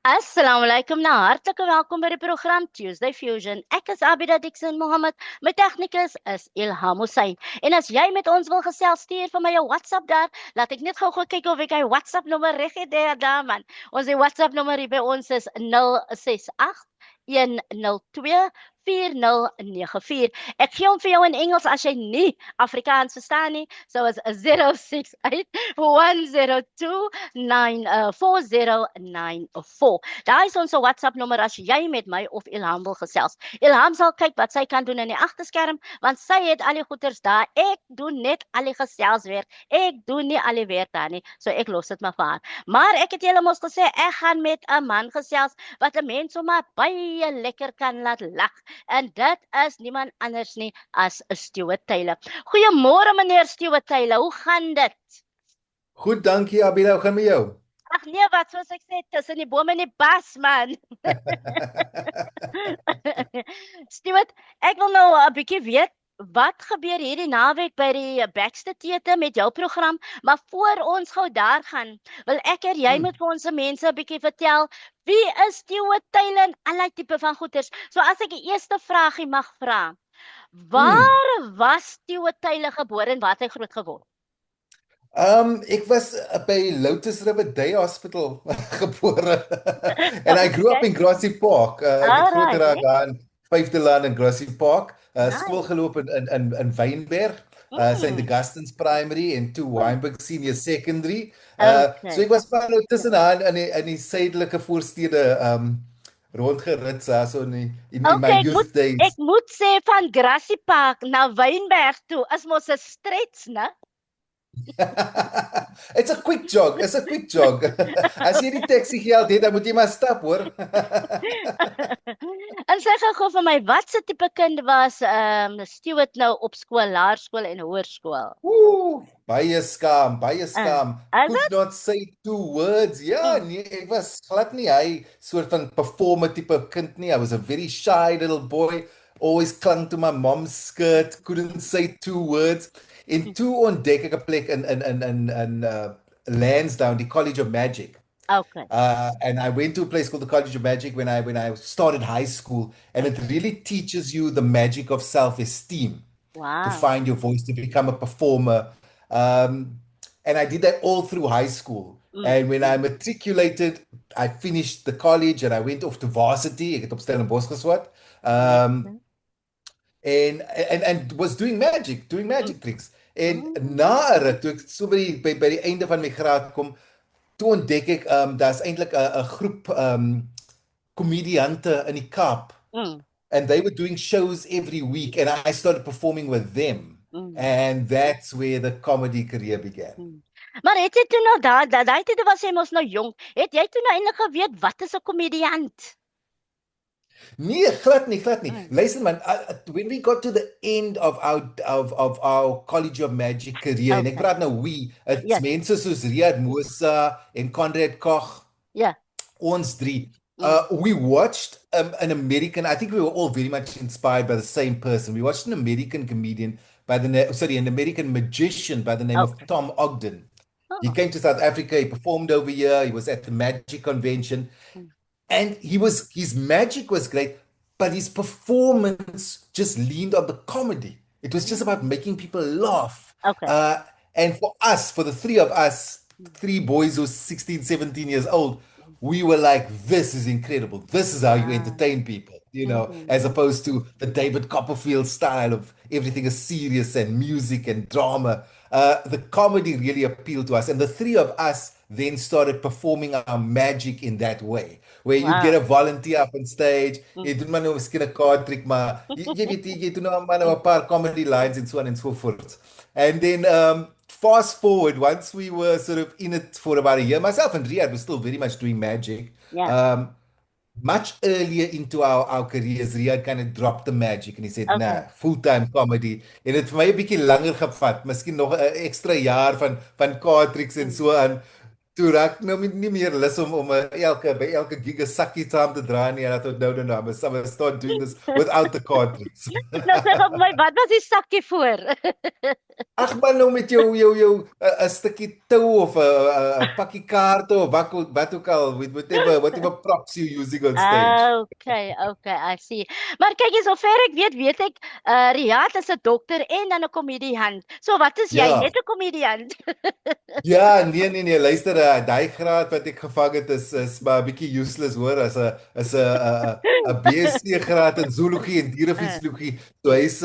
Assalamualaikum, nou hartlike welkom by die program Tuesday Fusion. Ek is Abida Dixon Mohammed, my tegnikus is Ilham Hussein. En as jy met ons wil gesels, stuur vir my jou WhatsApp daar. Laat ek net gou kyk of ek hy WhatsApp nommer reg het daar man. Ons die WhatsApp nommer hier by ons is 068 102 4094. Ek gee hom vir jou in Engels as jy nie Afrikaans verstaan nie. So is 068 102 4094. Daar is ons WhatsApp nommer as jy met my of Ilham wil gesels. Ilham sal kyk wat sy kan doen in die agterskerm, want sy het al die goeders daar. Ek doen net al die geselswerk. Ek doen nie al die werk daar nie. So ek los dit maar vir haar. Maar ek het julle mos gesê ek gaan met 'n man gesels wat 'n mens sommer baie lekker kan laat lag. En dit is niemand anders nie as Stuart Taylor. Goeiemôre meneer Stuart Taylor. Hoe gaan dit? Goed, dankie Abida, hoe gaan met jou? Ag nee, wat soos ek sê, tussen die bome en die bas man. Stuart, ek wil nou 'n bietjie weet wat gebeur hierdie naweek by die Baxter Theater met jou program, maar voor ons gou daar gaan, wil ek hê jy moet vir ons mense 'n bietjie vertel wie is Stuart Taylor en allerlei tipe van goeters. So as ek die eerste vraagie mag vra, waar was Stuart Taylor gebore en waar het hy groot geword? Ek was by Lotus River Day Hospital gebore. And I grew up in Grassy Park. Ek het groot geraak daar in 5de Laan in Grassy Park. Skool geloop in Wynberg, St. Augustine's Primary en toe Wynberg Senior Secondary. So ek was maar nou tussenaan in die suidelike voorstede rondgerit so in my youth days. Ek moet sê van Grassy Park na Wynberg toe is mos 'n stretch, né? It's a quick jog. As jy die taxi geld het, dan moet jy maar stap, hoor. En sê gou vir my, wat se tipe kind was Stuart nou op skool, laerskool en hoërskool? Baie skaam. Could not say 2 words. Ja, nee, ek was glad nie hy soort van performer tipe kind nie. I was a very shy little boy, always clung to my mom's skirt, couldn't say 2 words. En toe ontdek ek 'n plek in Lansdowne, die College of Magic. Okay. And I went to a place called the College of Magic when I started high school, and it really teaches you the magic of self-esteem. Wow. To find your voice, to become a performer. And I did that all through high school. And when I matriculated, I finished the college and I went off to varsity. Ek het op Stellenbosch geswat. And was doing magic tricks. En na 'n ruk, toe ek so by die einde van my graad kom, toe ontdek ek daar's eintlik 'n groep komediante in die Kaap. And they were doing shows every week and I started performing with them. And that's where the comedy career began. Maar het jy toe nou daai tyd was jy mos nou jonk. Het jy toe nou eintlik geweet wat is 'n komediant? Nee, glad nie. Luister man, when we got to the end of our College of Magic career, en ek praat nou it's mense soos Riyad Moosa en Conrad Koch. Yeah. Ons drie. We watched an American, I think we were all very much inspired by the same person. We watched an American comedian an American magician by the name of Tom Ogden. He came to South Africa, he performed over here, he was at the Magic Convention. And his magic was great, but his performance just leaned on the comedy. It was just about making people laugh. Okay. And for the three of us, 3 boys who were 16, 17 years old, we were like, this is incredible. This is how you entertain people, as opposed to the David Copperfield style of everything is serious and music and drama. The comedy really appealed to us. And the 3 of us then started performing our magic in that way, where you get a volunteer up on stage, jy doen maar nou miskien 'n card trick, maar jy doen nou maar 'n paar comedy lines and so on and so forth. And then fast forward, once we were sort of in it for about a year, myself and Riyad were still very much doing magic. Yeah. Much earlier into our careers, Riyad kind of dropped the magic and he said, nah, full-time comedy. En het vir my 'n bietjie langer gevat, miskien nog 'n ekstra jaar van card tricks en so aan. toe raak nou nie meer lus om by elke gig 'n sakkie saam te dra nie. En I thought, no, I'm gonna start doing this without the cartridge. Nou sê gou vir my, wat was die sakkie voor? Ag man, nou met jou 'n stukkie tou of 'n pakkie kaarte of wat ook al, with whatever props you're using on stage. Okay, okay, I see. Maar kyk eens, sover ek weet ek Riyad is 'n dokter en dan 'n komediant. So wat is jy? Ja. Net 'n komediant. Ja, nee, luister, daai graad wat ek gevang het is maar 'n bietjie useless hoor as 'n BSc graad in zoologie en dierefisiologie. So hy's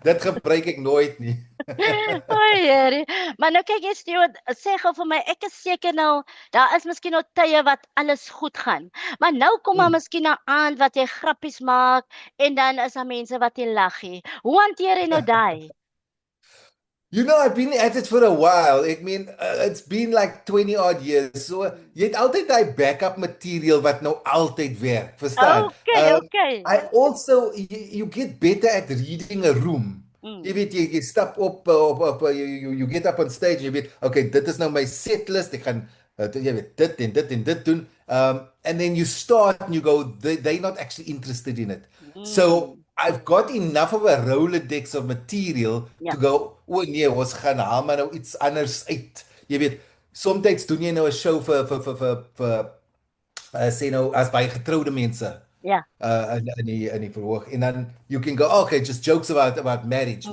dit gebruik ek nooit nie. O, Here. Maar nou kyk jy Stuart, sê gou vir my, ek is seker nou, daar is miskien nog tye wat alles goed gaan. Maar nou kom maar miskien 'n aand wat jy grappies maak en dan is daar mense wat jy lag nie. Hoe hanteer jy nou daai? You know, I've been at it for a while. I mean, it's been like 20 odd years. So jy het altyd daai backup material wat nou altyd werk, verstaan? Okay. I also you get better at reading a room. Jy weet jy stap op you get up on stage and you weet, okay, dit is nou my set list. Ek gaan jy weet dit en dit doen. And then you start and you go they're not actually interested in it. So I've got enough of a Rolodex of material to go, o nee, ons gaan haal maar nou iets anders uit. Jy weet, soms doen jy nou 'n show vir sê nou as by getroude mense. Ja. In die verhoog. En dan you can go, okay, just jokes about marriage.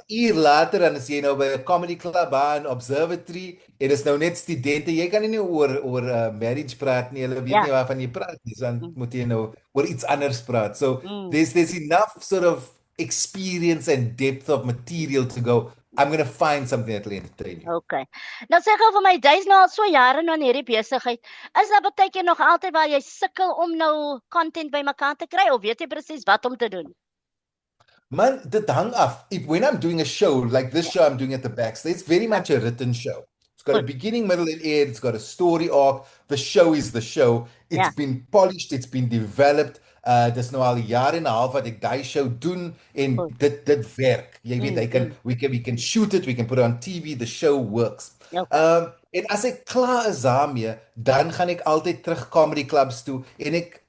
Uur later dan is jy nou by 'n comedy club aan Observatory en is nou net studente. Jy kan nie oor marriage praat nie. Hulle weet nie waarvan jy praat nie. So dan moet jy nou oor iets anders praat. So there's enough sort of experience and depth of material to go, I'm going to find something that'll entertain you. Okay. Nou sê gou vir my, jy's nou al so jare nou in hierdie besigheid. Is daar baie keer nog altyd waar jy sukkel om nou content bymekaar te kry of weet jy presies wat om te doen? Man, dit hang af. When I'm doing a show, like this show I'm doing at the Backstage, it's very much a written show. It's got a beginning, middle, and end. It's got a story arc. The show is the show. It's been polished. It's been developed. Dis nou al jare en 'n half wat ek daai show doen en dit werk. Jy weet, we can shoot it, we can put it on TV, the show works. En as ek klaar is daarmee, dan gaan ek altyd terug comedy clubs toe en ek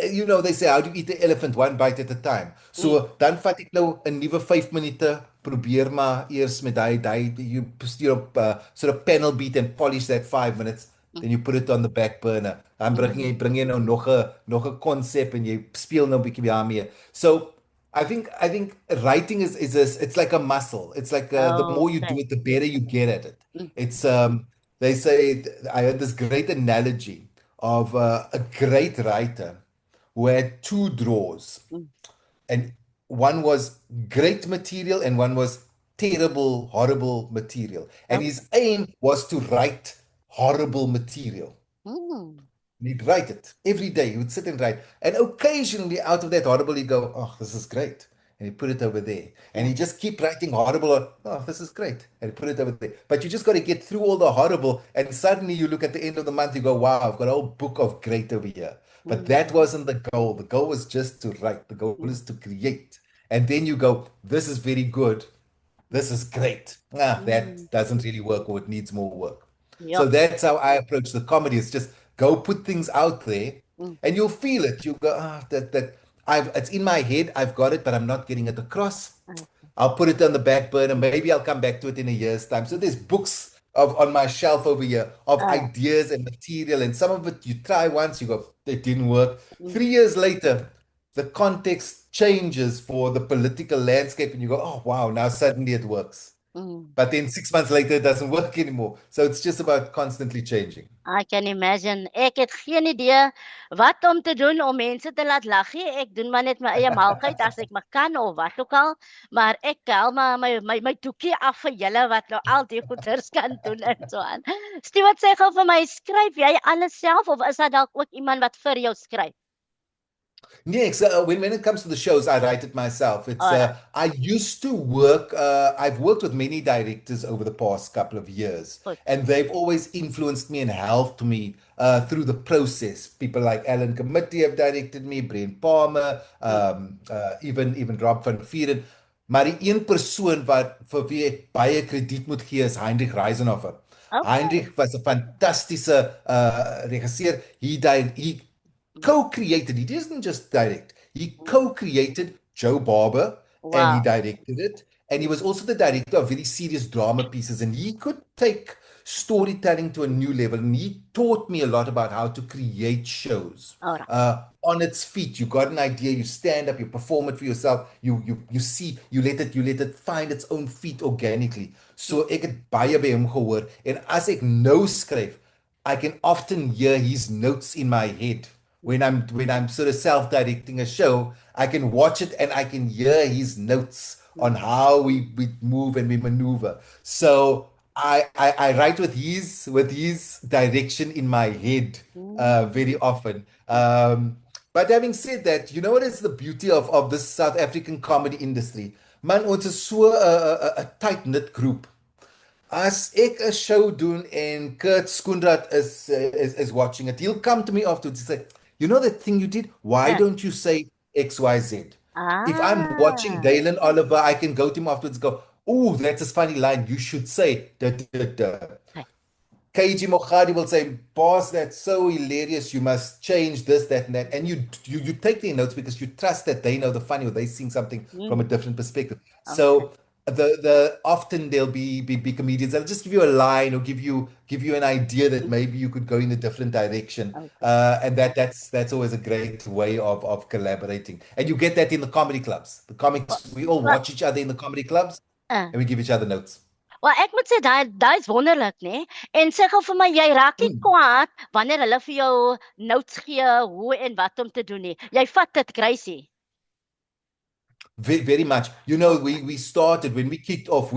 you know, they say, how do you eat the elephant one bite at a time? So dan vat ek nou 'n nuwe 5 minute, probeer maar eers met daai you stuur op sort of panel beat and polish that 5 minutes, then you put it on the back burner. Dan bring jy nou nog 'n konsep en jy speel nou 'n bietjie daarmee. So I think writing is it's like a muscle. It's like the more you do it, the better you get at it. It's they say, I heard this great analogy of a great writer who had 2 drawers, and one was great material and one was terrible, horrible material. And his aim was to write horrible material. And he'd write it every day. He would sit and write. And occasionally out of that horrible, he'd go, oh, this is great. And he'd put it over there. And he'd just keep writing horrible. Oh, this is great. And he'd put it over there. But you just got to get through all the horrible. And suddenly you look at the end of the month, you go, wow, I've got a whole book of great over here. But that wasn't the goal. The goal was just to write. The goal is to create. And then you go, this is very good. This is great. That doesn't really work, or it needs more work. So that's how I approach the comedy. It's just go put things out there and you'll feel it. You go, it's in my head. I've got it, but I'm not getting it across. I'll put it on the back burner. Maybe I'll come back to it in a year's time. So there's books on my shelf over here of ideas and material, and some of it you try once, you go, it didn't work. 3 years later, the context changes for the political landscape, and you go, oh wow, now suddenly it works. But then 6 months later, it doesn't work anymore. So it's just about constantly changing. I can imagine. Ek het geen idee wat om te doen om mense te laat lag nie. Ek doen maar net my eie malkheid as ek maar kan of wat ook al. Maar ek tel maar my doekie af vir julle wat nou al die goeders kan doen en so aan. Stuart, sê gou vir my, skryf jy alles self of is daar dalk ook iemand wat vir jou skryf? Yes, when it comes to the shows, I write it myself. It's I used to work. I've worked with many directors over the past couple of years, and they've always influenced me and helped me through the process. People like Alan Committee have directed me, Brian Palmer, even Rob van Vieren. Maar die een persoon wat vir wie ek baie krediet moet gee is Heinrich Reisenhofer. Okay. Heinrich was 'n fantastiese regisseur. He co-created. He didn't just direct. He co-created Joe Barber and he Wow. directed it. And he was also the director of very serious drama pieces. And he could take storytelling to a new level. And he taught me a lot about how to create shows All right. on its feet. You got an idea, you stand up, you perform it for yourself. You see, you let it find its own feet organically. So ek het baie by hom gehoor en as ek nou skryf, I can often hear his notes in my head when I'm sort of self-directing a show. I can watch it and I can hear his notes on how we move and we maneuver. So I write with his direction in my head very often. But having said that, you know what is the beauty of this South African comedy industry? Man, ons is so 'n tight-knit groep. As ek 'n show doen en Kurt Skoenraad is watching it, he'll come to me afterwards and say, "You know that thing you did? Why Uh, don't you say XYZ?" If I'm watching ah. Dalen Oliver, I can go to him afterwards and go, "Oh, that's a funny line. You should say da da da." Okay. KG Moghadi will say, "Boss, that's so hilarious. You must change this, that, and that." And you take their notes because you trust that they know the funny or they're seeing something from a Mm, different perspective. okay. So the often there'll be comedians that'll just give you a line or give you an idea that maybe you could go in a different direction. Okay. And that's always a great way of collaborating. And you get that in the comedy clubs. The Well, comics, we all well, watch each other in the comedy clubs uh, and we give each other notes. wel ek moet sê daai is wonderlik, nê? En sê gou vir my, jy raak nie Mm. kwaad wanneer hulle vir jou notes gee hoe en wat om te doen nie. Jy vat dit crazy. Very much. You know, Okay. we started when we kicked off.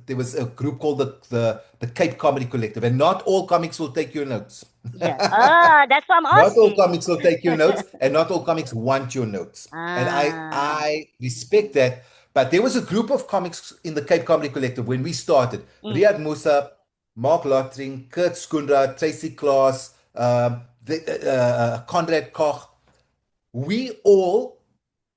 There was a group called the Cape Comedy Collective, and not all comics will take your notes. Yeah. Ah, that's what I'm Not all asking. comics will take your notes, and not all comics want your notes. And Ah. I respect that. But there was a group of comics in the Cape Comedy Collective when we started. Mm, Riyad Musa, Mark Lottering, Kurt Skundra, Tracy Klaas, Conrad Koch. We all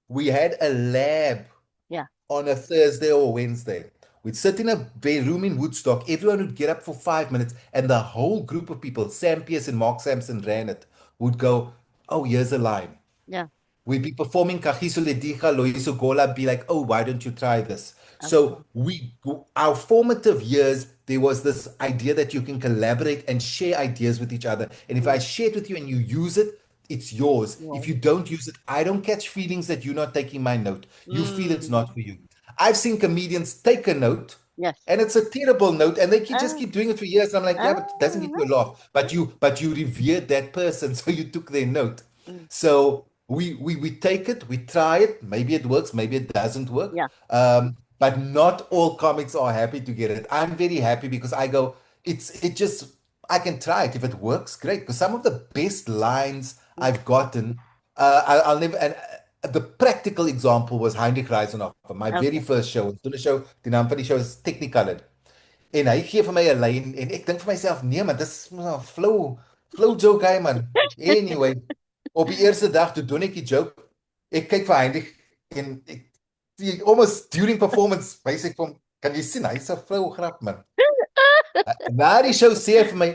we had a lab yeah. on a Thursday or Wednesday. We'd sit in a room in Woodstock. Everyone would get up for 5 minutes, and the whole group of people, Sam Pierce and Mark Sampson ran it, would go, "Oh, here's a line." Yeah. We'd be performing Kagiso Lediga, Loyiso Gola, be like, "Oh, why don't you try this?" Okay. So our formative years, there was this idea that you can collaborate and share ideas with each other. And if I Mm, share it with you and you use it, it's yours. If yeah. you don't use it, I don't catch feelings that you're not taking my note. You feel it's Mm, not for you. I've seen comedians take a note yes. and it's a terrible note, and they just Ah, keep doing it for years. I'm like, yeah, but it doesn't get ah, you a laugh. But you revered that person, so you took their note. mm, So we take it, we try it. Maybe it works, maybe it doesn't work. yeah. But not all comics are happy to get it. I'm very happy because I go, it just I can try it. If it works, great. Because some of the best lines Mm, I've gotten, I'll never. And the practical example was Heinrich Reisenhofer, my very okay. first show. Toen 'n show, die naam van die show is Technicolor. En hy gee vir my 'n lyn en ek dink vir myself, nee man, dis mos 'n flow joke hy man. Anyway, op die eerste dag toe doen ek die joke. Ek kyk vir Heinrich en ek almost during performance wys ek vir hom, kan jy sien hy's 'n flou grap man. Na die show sê hy vir my,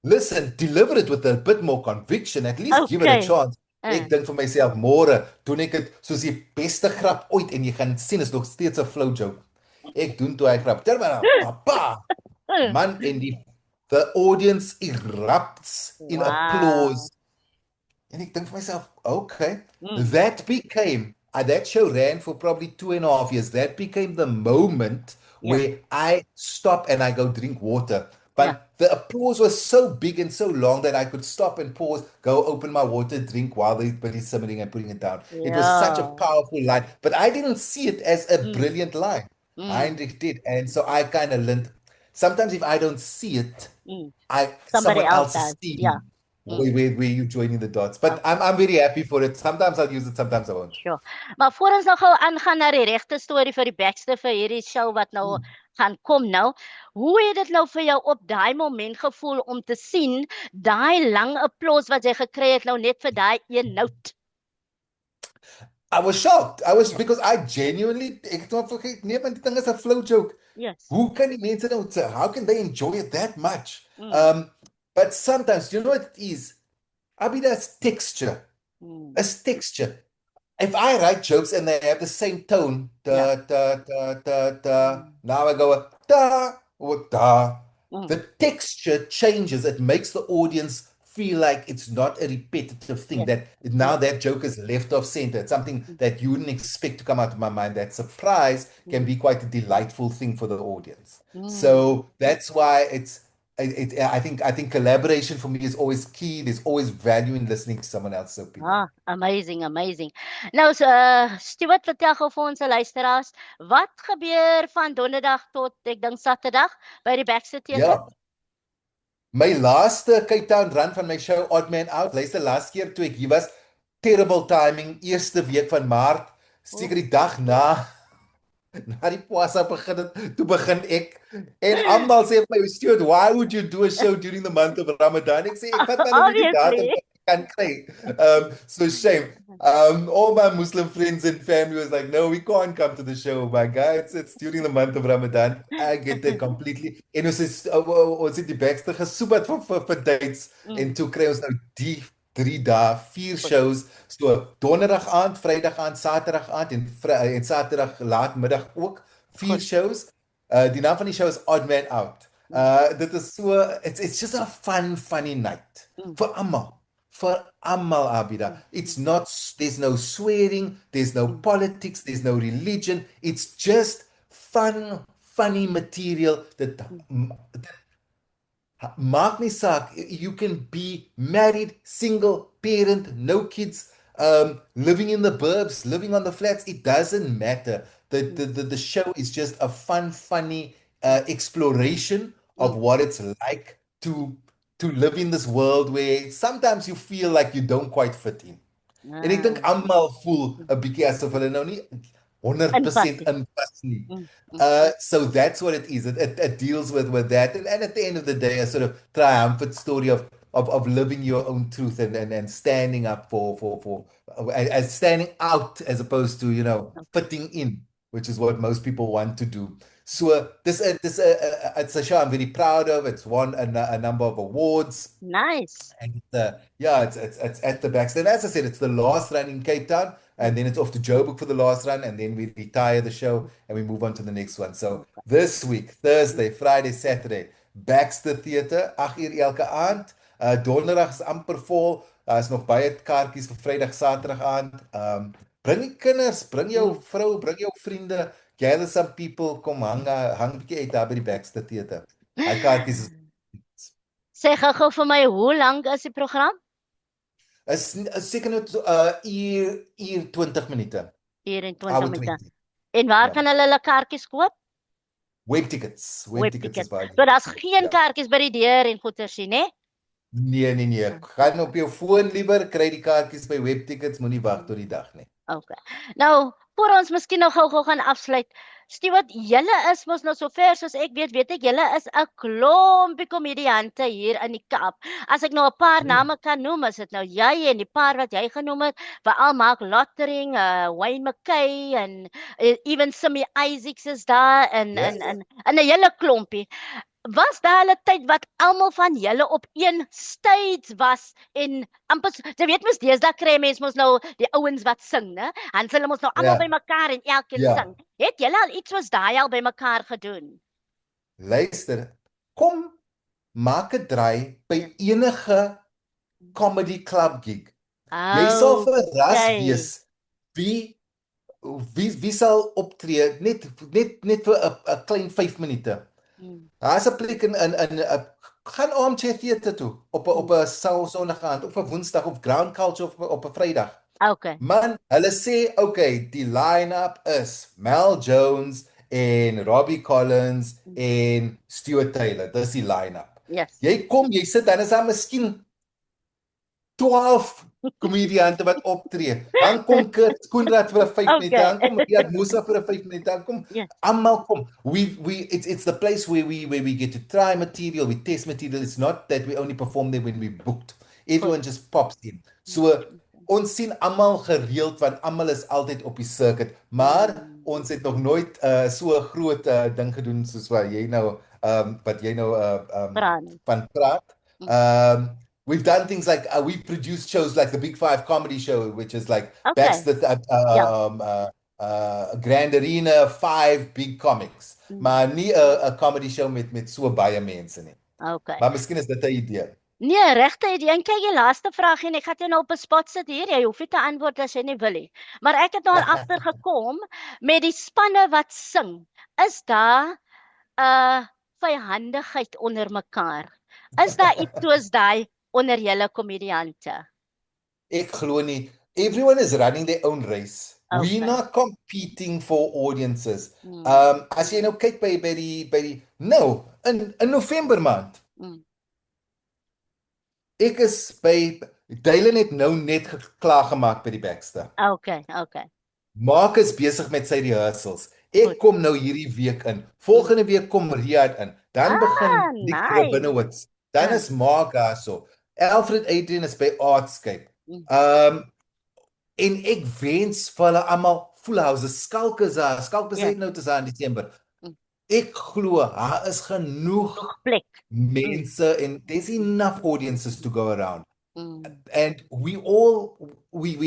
listen, deliver it with a bit more conviction, at least give it a Okay. chance. Uh, Ek dink vir myself, môre doen ek dit soos die beste grap ooit en jy gaan sien is nog steeds 'n flow joke. Ek doen toe hy grap. Terwyl papa man en the audience erupts in applause. wow. En ek dink vir myself, okay, Mm, that became that show ran for probably 2.5 years. That became the moment yeah. where I stop and I go drink water. Yeah. But the applause was so big and so long that I could stop and pause, go open my water, drink while they're simmering and putting it down. It was such a Yeah. powerful line, but I didn't see it as a Mm, brilliant line. mm, Heinrich did, and so I kind of learned. Sometimes if I don't see it, mm. I Somebody someone else else is does. Yeah. seeing Mm, where you joining the dots. But okay. I'm very happy for it. Sometimes I'll use it, sometimes I won't. Sure. Maar voor ons nou gou aangaan na die regte storie vir die bekste vir hierdie show wat nou Mm. gaan kom nou. Hoe het dit nou vir jou op daai moment gevoel om te sien daai lang applous wat jy gekry het nou net vir daai een noot? I was shocked. I was because I genuinely ek het maar vergeet, nee, want die ding is 'n flow joke. Yes. Hoe kan die mense nou how can they enjoy it that much? Mm. But sometimes you know what it is? Abida's texture. Mm. It's texture. If I write jokes and they have the same tone, Yeah. now I go da or da. Mm. The texture changes. It makes the audience feel like it's not a repetitive thing. Yes. That now that joke is left off center. It's something that you wouldn't expect to come out of my mind. That surprise can be quite a delightful thing for the audience. So that's why I think collaboration for me is always key. There's always value in listening to someone else's opinion. Amazing, amazing. Nou, Stuart, vertel gou vir ons luisteraars, wat gebeur van donderdag tot ek dink Saterdag by die Baxter Theatre? Ja. My laaste Cape Town run van my show Odd Man Out, luister laas keer toe ek hier was, terrible timing, eerste week van Maart, seker die dag na die Pwasa toe begin ek en almal sê vir my, Stuart, why would you do a show during the month of Ramadan? Ek sê ek vat maar net die datum kan kry. So shame. All my Muslim friends and family was like, no, we can't come to the show, my guy. It's during the month of Ramadan. I get that completely. En ons het die Baxter gesoebat vir dates en toe kry ons nou die 3 dae, 4 shows. So donderdag aand, Vrydag aand, Saterdag aand en Saterdag laatmiddag ook 4 shows. Die naam van die show is Odd Man Out. Dit is so it's just a funny night vir almal. For Amal Abida. It's not, there's no swearing, there's no politics, there's no religion. It's just funny material that maak nie saak. You can be married, single, parent, no kids, living in the burbs, living on the flats. It doesn't matter. The show is just a funny exploration of what it's like to live in this world where sometimes you feel like you don't quite fit in. En ek dink almal voel 'n bietjie asof hulle nou nie 100% inpas nie. So that's what it is. It deals with that, and at the end of the day, a sort of triumphant story of living your own truth and standing up for as standing out as opposed to fitting in, which is what most people want to do. So this it's a show I'm very proud of. It's won a number of awards. Nice. And it's at the Baxter. And as I said, it's the last run in Cape Town, and then it's off to Joburg for the last run, and then we retire the show and we move on to the next one. So this week, Thursday, Friday, Saturday, Baxter Theatre, 8 uur elke aand. Donderdag is amper vol. Daar is nog baie kaartjies vir Vrydag, Saterdag aand. Bring die kinders, bring jou vrou, bring jou vriende. Gather some people, kom hang bietjie uit daar by die Baxter Theatre. Hy kaartjies is Sê gou vir my, hoe lank is die program? Is seker net uur 20 minute. Uur en 20 minute. En waar kan hulle kaartjies koop? Webtickets. Webtickets is baie. So daar's geen kaartjies by die deur en goeters nie, né? Nee. Gaan op jou foon liewer, kry die kaartjies by Webtickets, moenie wag tot die dag nie. Okay. Nou, voor ons miskien nou gou gaan afsluit. Stuart, julle is mos nou sover soos ek weet ek julle is 'n klompie komediante hier in die Kaap. As ek nou 'n paar name kan noem, is dit nou jy en die paar wat jy genoem het, veral Mark Lottering, Wayne McKay en even Simmy Isaacs is daar en 'n hele klompie. Was daar 'n tyd wat almal van julle op een stage was en amper, jy weet mos deesdae kry mense mos nou die ouens wat sing, né? En hulle mos nou almal by mekaar en elkeen sing. Het julle al iets soos daai al by mekaar gedoen? Luister, kom maak 'n draai by enige comedy club gig. Jy sal verras wees wie sal optree net vir 'n klein 5 minute. Daar's 'n plek in gaan armchair theater toe op 'n Sondag aand, op 'n Woensdag of Ground Culture op 'n Vrydag. Okay. Man, hulle sê die line-up is Mel Jones en Robbie Collins en Stuart Taylor. Dis die line-up. Yes. Jy kom, jy sit dan is daar miskien 12 komediante wat optree. Dan kom Kurt Koenraad vir 'n 5 minute, dan kom Riyad Moosa vir 'n 5 minute, dan kom almal kom. It's the place where we get to try material, we test material. It's not that we only perform there when we booked. Everyone just pops in. So ons sien almal gereeld want almal is altyd op die circuit, maar ons het nog nooit so 'n groot ding gedoen soos wat jy nou Brand. van praat. We've done things like we've produced shows like the Big Five comedy show, which is like Okay. Baxter Ja. Grand Arena, 5 big comics. Maar nie 'n comedy show met so baie mense nie. Okay. Maar miskien is dit 'n idee. Nee, regte idee. En kyk, die laaste vraag en ek gaan jou nou op 'n spot sit hier. Jy hoef nie te antwoord as jy nie wil nie. Maar ek het nou al agtergekom met die spanne wat sing. Is daar 'n vyhandigheid onder mekaar? Is daar iets soos daai onder julle komediante? Ek glo nie. Everyone is running their own race. Okay. We're not competing for audiences. As jy nou kyk by die nou in November maand. Ek is by Dylan het nou net klaar gemaak by die Baxter. Okay. Mark is besig met sy rehearsals. Ek kom nou hierdie week in. Volgende week kom Riyad in. Dan begin die nice. Binnewoods. Dan is Mark daarso. Alfred Adrian is by Artscape. En ek wens vir hulle almal Full House, Skalk is nou te in Desember. Ek glo daar is genoeg plek. Mense and there's enough audiences to go around. And we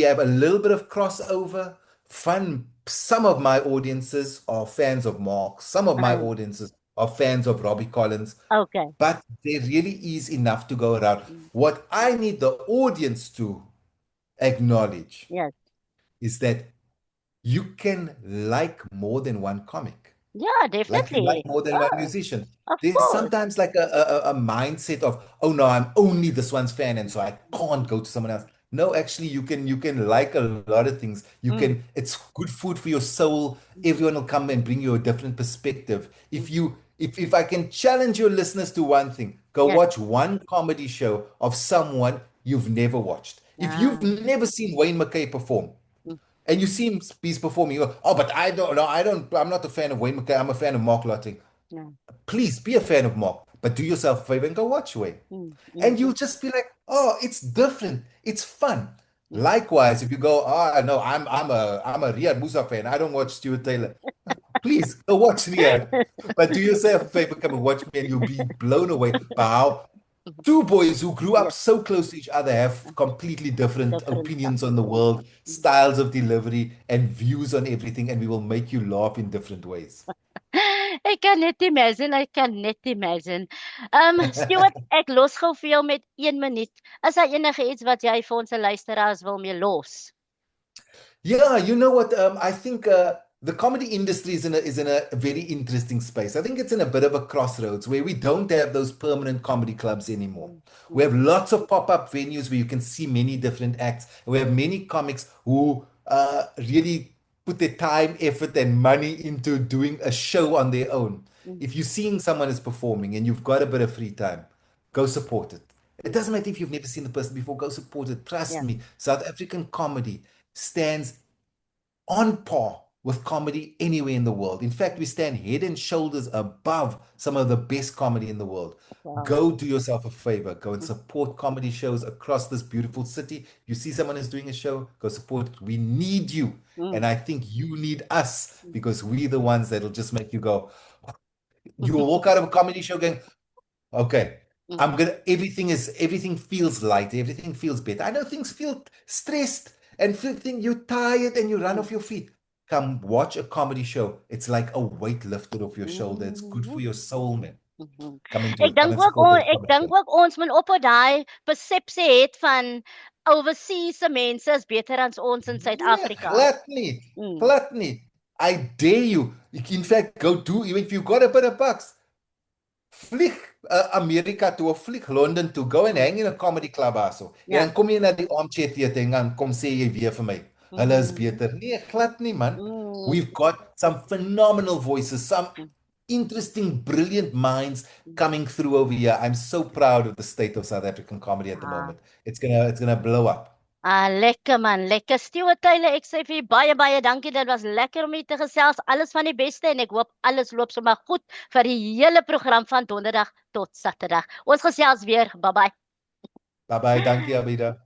have a little bit of crossover. Some of my audiences are fans of Mark. Some of my audiences are fans of Robbie Collins. Okay. But there really is enough to go around. What I need the audience to acknowledge is that you can like more than one comic. Yeah, definitely. Like more than one musician. There's course. sometimes like a mindset of, oh no, I'm only this one's fan and so I can't go to someone else. No, actually you can like a lot of things. You can, it's good food for your soul. Everyone will come and bring you a different perspective. If I can challenge your listeners to one thing, go watch one comedy show of someone you've never watched. If you've never seen Wayne McKay perform, and you see him he's performing, you go, oh, but I'm not a fan of Wayne McKay, I'm a fan of Mark Lotting. Please be a fan of Mark, but do yourself a favor and go watch Wayne. And you'll just be like, oh, it's different, it's fun. Likewise, if you go, oh no, I'm a Riyad Musa fan, I don't watch Stuart Taylor. Please go watch Riyad. But do yourself a favor, come and watch me, and you'll be blown away by how two boys who grew up so close to each other have completely different opinions on the world, styles of delivery, and views on everything, and we will make you laugh in different ways. Ek kan net imagine. Stuart, ek los gou vir jou met 1 minuut. Is daar enige iets wat jy vir ons luisteraars wil mee los? Yeah, you know what? I think the comedy industry is in a very interesting space. I think it's in a bit of a crossroads where we don't have those permanent comedy clubs anymore. We have lots of pop-up venues where you can see many different acts. We have many comics who really put their time, effort, and money into doing a show on their own. If you're seeing someone is performing and you've got a bit of free time, go support it. It doesn't matter if you've never seen the person before, go support it. Trust me, South African comedy stands on par with comedy anywhere in the world. In fact, we stand head and shoulders above some of the best comedy in the world. Wow. Go do yourself a favor. Go and support comedy shows across this beautiful city. You see someone is doing a show, go support it. We need you. And I think you need us because we're the ones that'll just make you go. You will walk out of a comedy show going, okay, everything feels light. Everything feels better. I know things feel stressed and you're tired and you run off your feet. Come watch a comedy show. It's like a weight lifted off your shoulder. It's good for your soul, man. Ek dink ook ons moet op daai persepsie het van overseas mense is beter as ons in Suid-Afrika. Glad nie. I dare you. In fact, go do, even if you've got a bit of bucks, vlieg Amerika toe of vlieg London toe, go and hang in a comedy club also. En dan kom jy na die armchair theater en dan kom sê jy weer vir my, hulle is beter. Nee, glad nie, man. We've got some phenomenal voices, some interesting, brilliant minds coming through over here. I'm so proud of the state of South African comedy at the moment. It's gonna blow up. Lekker man, lekker. Stuart Taylor, ek sê vir jy baie dankie. Dit was lekker om jy te gesels. Alles van die beste en ek hoop alles loop sommer goed vir die hele program van donderdag tot Saterdag. Ons gesels weer. Bye bye. Bye bye, dankie Abida.